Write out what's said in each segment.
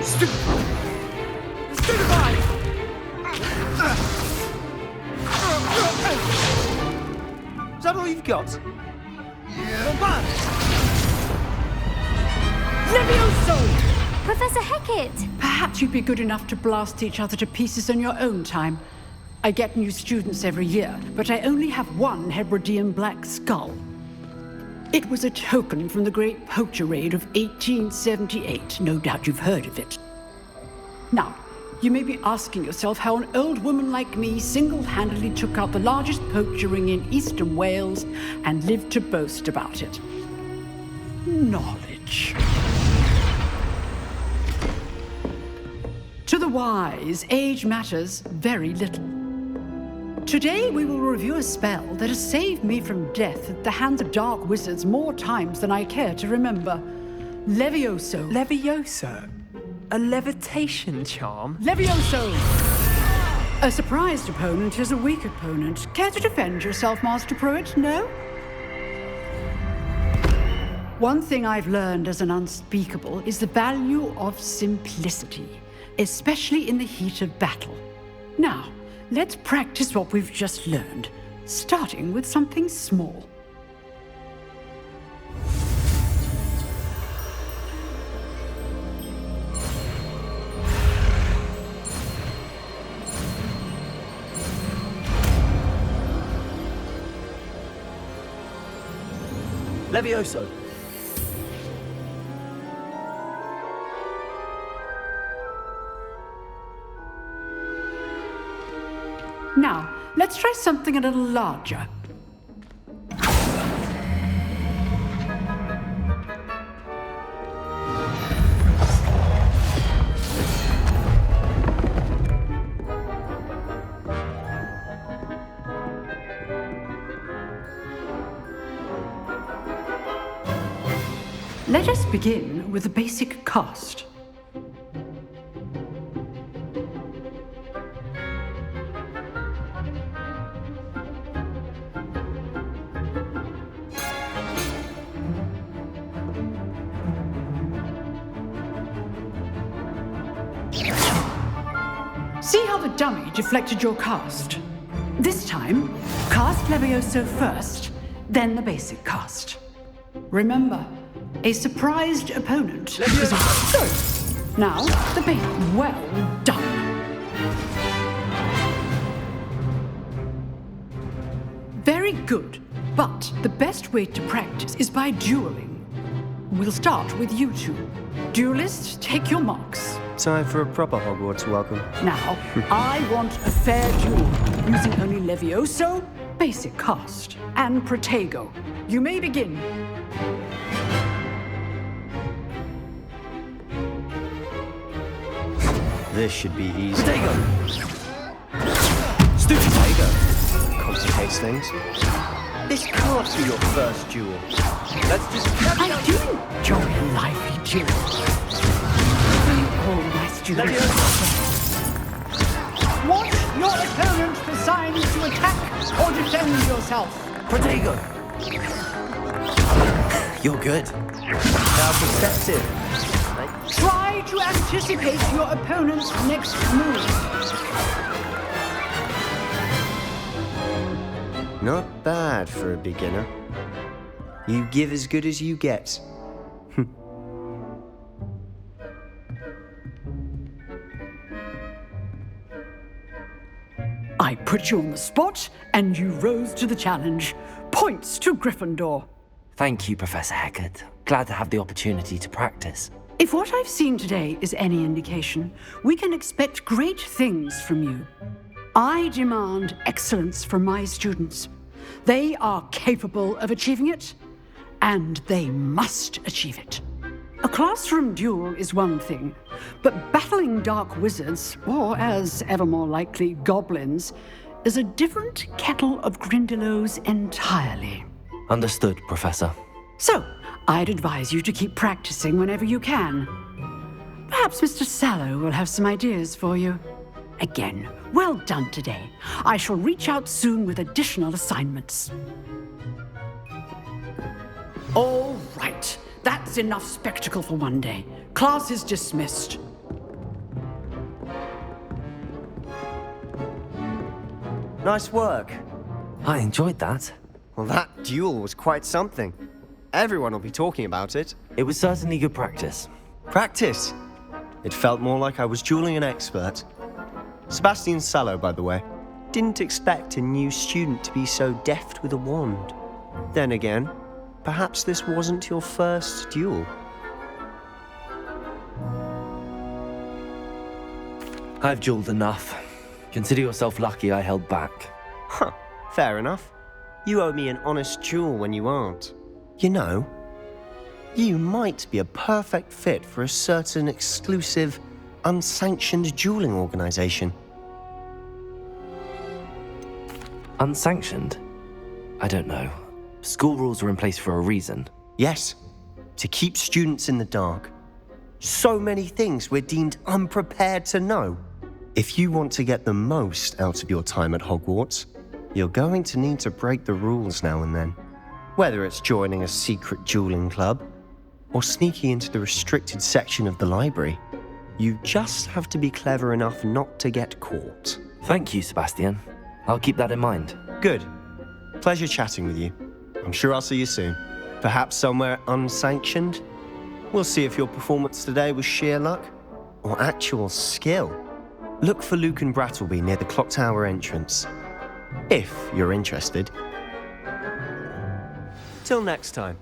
Stupefy! Is that all you've got? Yeah. Levioso! Professor Hecat! Perhaps you'd be good enough to blast each other to pieces in your own time. I get new students every year, but I only have one Hebridean black skull. It was a token from the Great Poacher Raid of 1878. No doubt you've heard of it. Now, you may be asking yourself how an old woman like me single-handedly took out the largest poacher ring in eastern Wales and lived to boast about it. Knowledge. To the wise, age matters very little. Today we will review a spell that has saved me from death at the hands of dark wizards more times than I care to remember. Levioso. Levioso? A levitation charm? Levioso! A surprised opponent is a weak opponent. Care to defend yourself, Master Pruitt? No? One thing I've learned as an unspeakable is the value of simplicity, especially in the heat of battle. Now, let's practice what we've just learned, starting with something small. Levioso! Now, let's try something a little larger. Let us begin with the basic cast. See how the dummy deflected your cast? This time, cast Levioso first, then the basic cast. Remember, a surprised opponent is a... Good. Now, the basic. Well done. Very good, but the best way to practice is by dueling. We'll start with you two. Duelists, take your marks. Time for a proper Hogwarts welcome. Now, I want a fair duel, using only Levioso, basic cast, and Protego. You may begin. This should be easy. Protego! Protego complicates things. This can't be your first duel. Let's just... I do enjoy a lively duel. All my students. Watch your opponent for signs to attack or defend yourself. Protego! You're good. How perceptive. Try to anticipate your opponent's next move. Not bad for a beginner. You give as good as you get. I put you on the spot, and you rose to the challenge. Points to Gryffindor. Thank you, Professor Hecat. Glad to have the opportunity to practice. If what I've seen today is any indication, we can expect great things from you. I demand excellence from my students. They are capable of achieving it, and they must achieve it. A classroom duel is one thing, but battling dark wizards, or as ever more likely, goblins, is a different kettle of Grindylows entirely. Understood, Professor. So, I'd advise you to keep practicing whenever you can. Perhaps Mr. Sallow will have some ideas for you. Again, well done today. I shall reach out soon with additional assignments. All right. That's enough spectacle for one day. Class is dismissed. Nice work. I enjoyed that. Well, that duel was quite something. Everyone will be talking about it. It was certainly good practice. Practice. It felt more like I was dueling an expert. Sebastian Sallow, by the way. Didn't expect a new student to be so deft with a wand. Then again, perhaps this wasn't your first duel. I've dueled enough. Consider yourself lucky I held back. Huh, fair enough. You owe me an honest duel when you aren't. You know, you might be a perfect fit for a certain exclusive, unsanctioned dueling organization. Unsanctioned? I don't know. School rules are in place for a reason. Yes, to keep students in the dark. So many things we're deemed unprepared to know. If you want to get the most out of your time at Hogwarts, you're going to need to break the rules now and then. Whether it's joining a secret dueling club, or sneaking into the restricted section of the library, you just have to be clever enough not to get caught. Thank you, Sebastian. I'll keep that in mind. Good. Pleasure chatting with you. I'm sure I'll see you soon. Perhaps somewhere unsanctioned? We'll see if your performance today was sheer luck or actual skill. Look for Luke and Brattleby near the clock tower entrance, if you're interested. Till next time.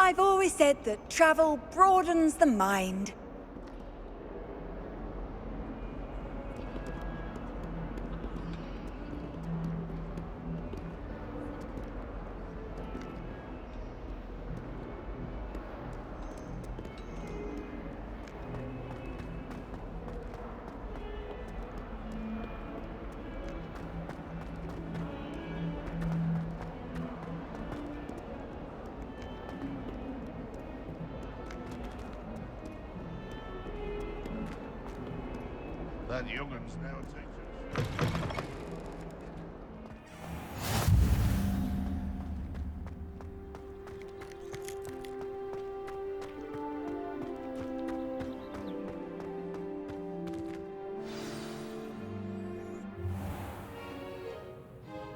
I've always said that travel broadens the mind. That young'un's now teachers.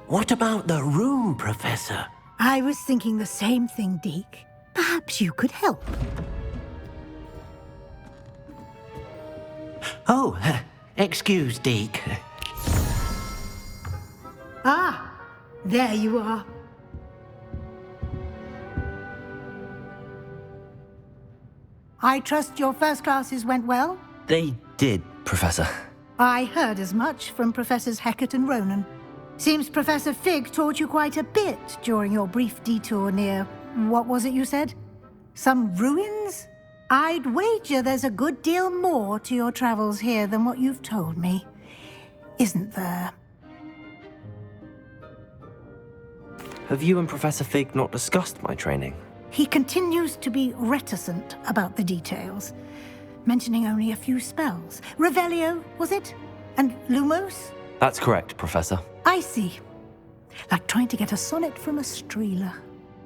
What about the room, Professor? I was thinking the same thing, Deke. Perhaps you could help. Oh, excuse, Deke. Ah, there you are. I trust your first classes went well? They did, Professor. I heard as much from Professors Hecat and Ronan. Seems Professor Fig taught you quite a bit during your brief detour near... what was it you said? Some ruins? I'd wager there's a good deal more to your travels here than what you've told me. Isn't there? Have you and Professor Fig not discussed my training? He continues to be reticent about the details, mentioning only a few spells. Revelio, was it? And Lumos? That's correct, Professor. I see. Like trying to get a sonnet from a streeler.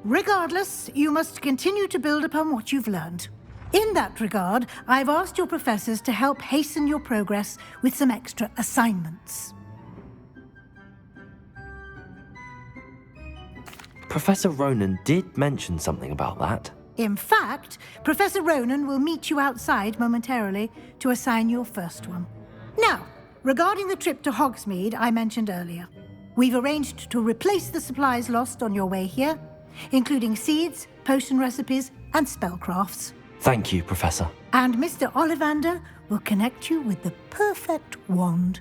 Regardless, you must continue to build upon what you've learned. In that regard, I've asked your professors to help hasten your progress with some extra assignments. Professor Ronan did mention something about that. In fact, Professor Ronan will meet you outside momentarily to assign your first one. Now, regarding the trip to Hogsmeade I mentioned earlier, we've arranged to replace the supplies lost on your way here, including seeds, potion recipes, and spellcrafts. Thank you, Professor. And Mr. Ollivander will connect you with the perfect wand.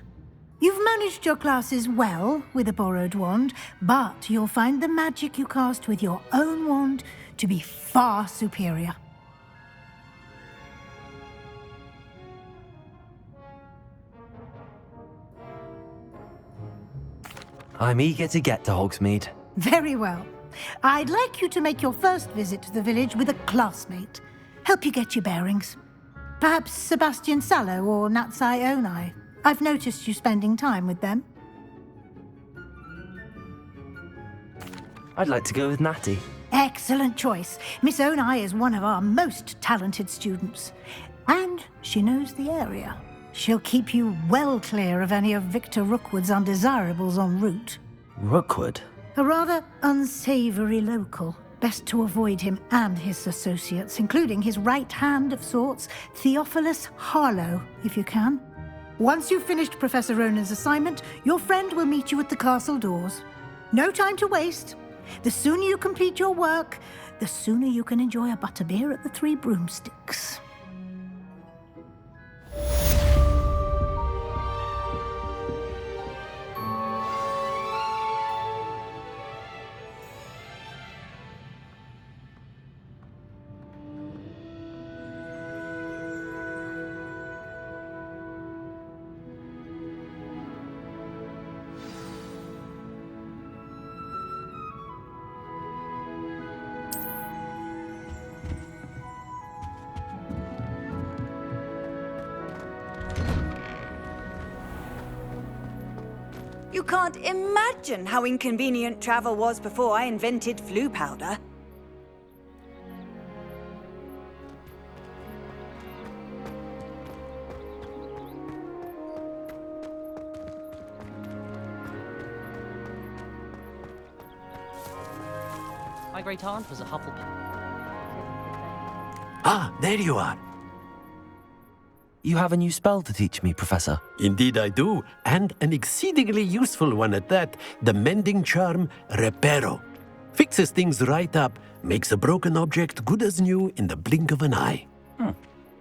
You've managed your classes well with a borrowed wand, but you'll find the magic you cast with your own wand to be far superior. I'm eager to get to Hogsmeade. Very well. I'd like you to make your first visit to the village with a classmate. Help you get your bearings. Perhaps Sebastian Sallow or Natsai Onai. I've noticed you spending time with them. I'd like to go with Natty. Excellent choice. Miss Onai is one of our most talented students. And she knows the area. She'll keep you well clear of any of Victor Rookwood's undesirables en route. Rookwood? A rather unsavoury local. Best to avoid him and his associates, including his right hand of sorts, Theophilus Harlow, if you can. Once you've finished Professor Ronan's assignment, your friend will meet you at the castle doors. No time to waste. The sooner you complete your work, the sooner you can enjoy a butterbeer at the Three Broomsticks. You can't imagine how inconvenient travel was before I invented flu powder. My great aunt was a Hufflepuff. Ah, there you are. You have a new spell to teach me, Professor. Indeed I do, and an exceedingly useful one at that, the mending charm Reparo. Fixes things right up, makes a broken object good as new in the blink of an eye.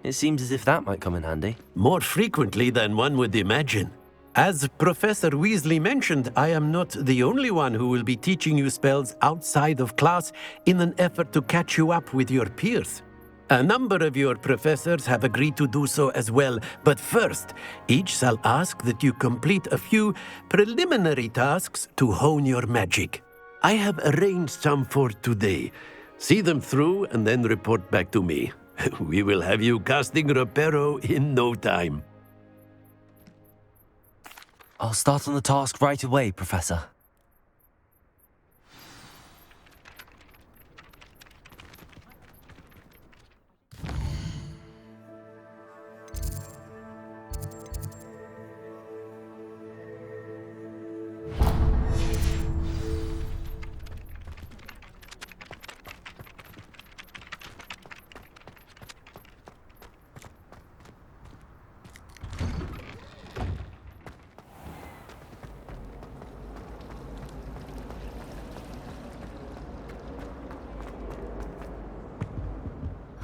It seems as if that might come in handy. More frequently than one would imagine. As Professor Weasley mentioned, I am not the only one who will be teaching you spells outside of class in an effort to catch you up with your peers. A number of your professors have agreed to do so as well, but first, each shall ask that you complete a few preliminary tasks to hone your magic. I have arranged some for today. See them through and then report back to me. We will have you casting Reparo in no time. I'll start on the task right away, Professor.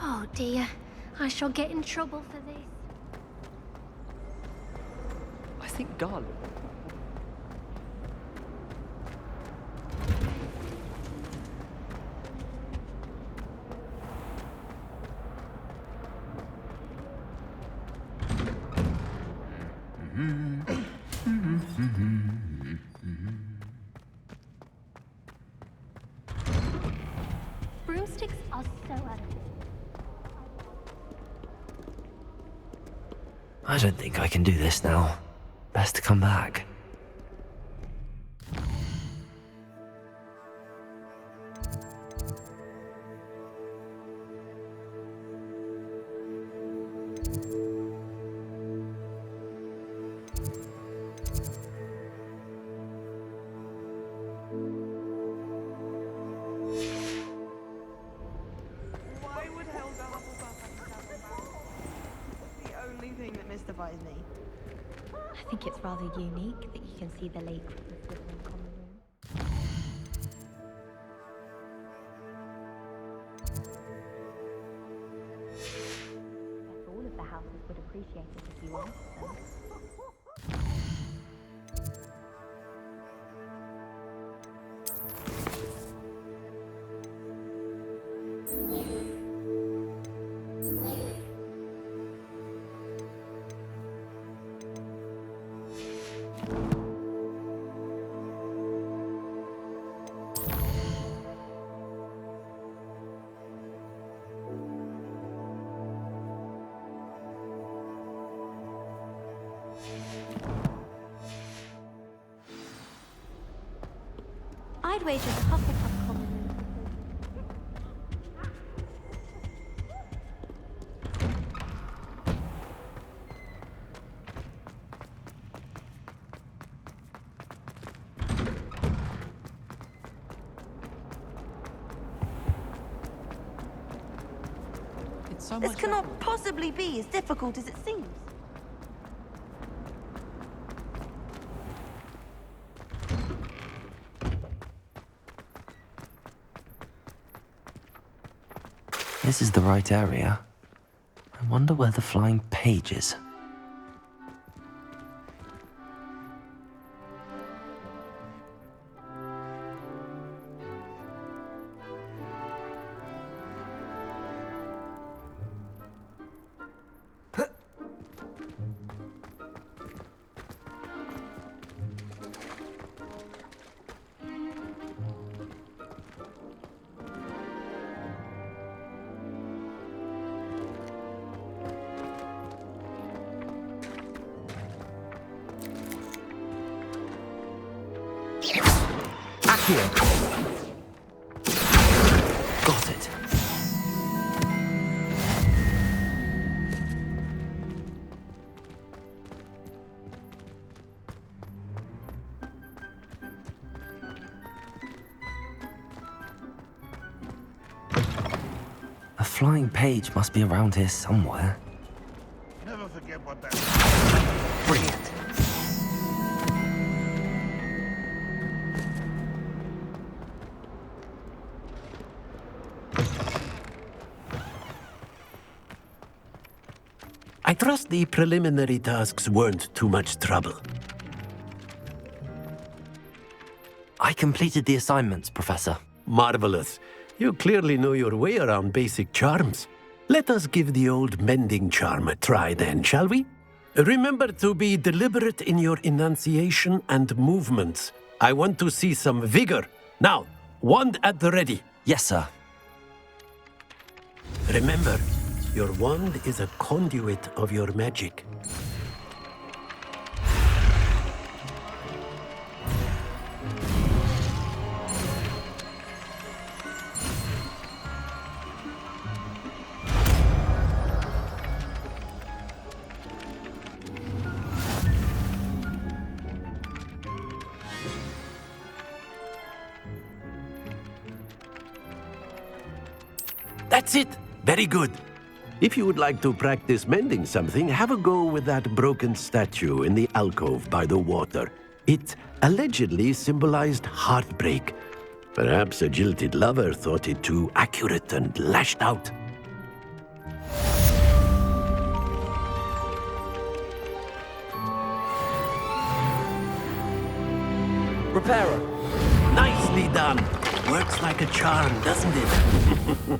Oh dear, I shall get in trouble for this. I think Garland. Broomsticks are so out of I don't think I can do this now. Best to come back. terrifies me. I think it's rather unique that you can see the lake from the Slytherin common room. Guess all of the houses would appreciate it if you asked them. I'd wager the Hufflepuff common room. It's so This much cannot better. possibly be as difficult as it seems. This is the right area. I wonder where the flying page is. Got it. A flying page must be around here somewhere. Never forget what that. Brilliant. I trust the preliminary tasks weren't too much trouble. I completed the assignments, Professor. Marvelous. You clearly know your way around basic charms. Let us give the old mending charm a try then, shall we? Remember to be deliberate in your enunciation and movements. I want to see some vigor. Now, wand at the ready. Yes, sir. Remember, your wand is a conduit of your magic. That's it! Very good. If you would like to practice mending something, have a go with that broken statue in the alcove by the water. It allegedly symbolized heartbreak. Perhaps a jilted lover thought it too accurate and lashed out. Repairer. Nicely done. Works like a charm, doesn't it?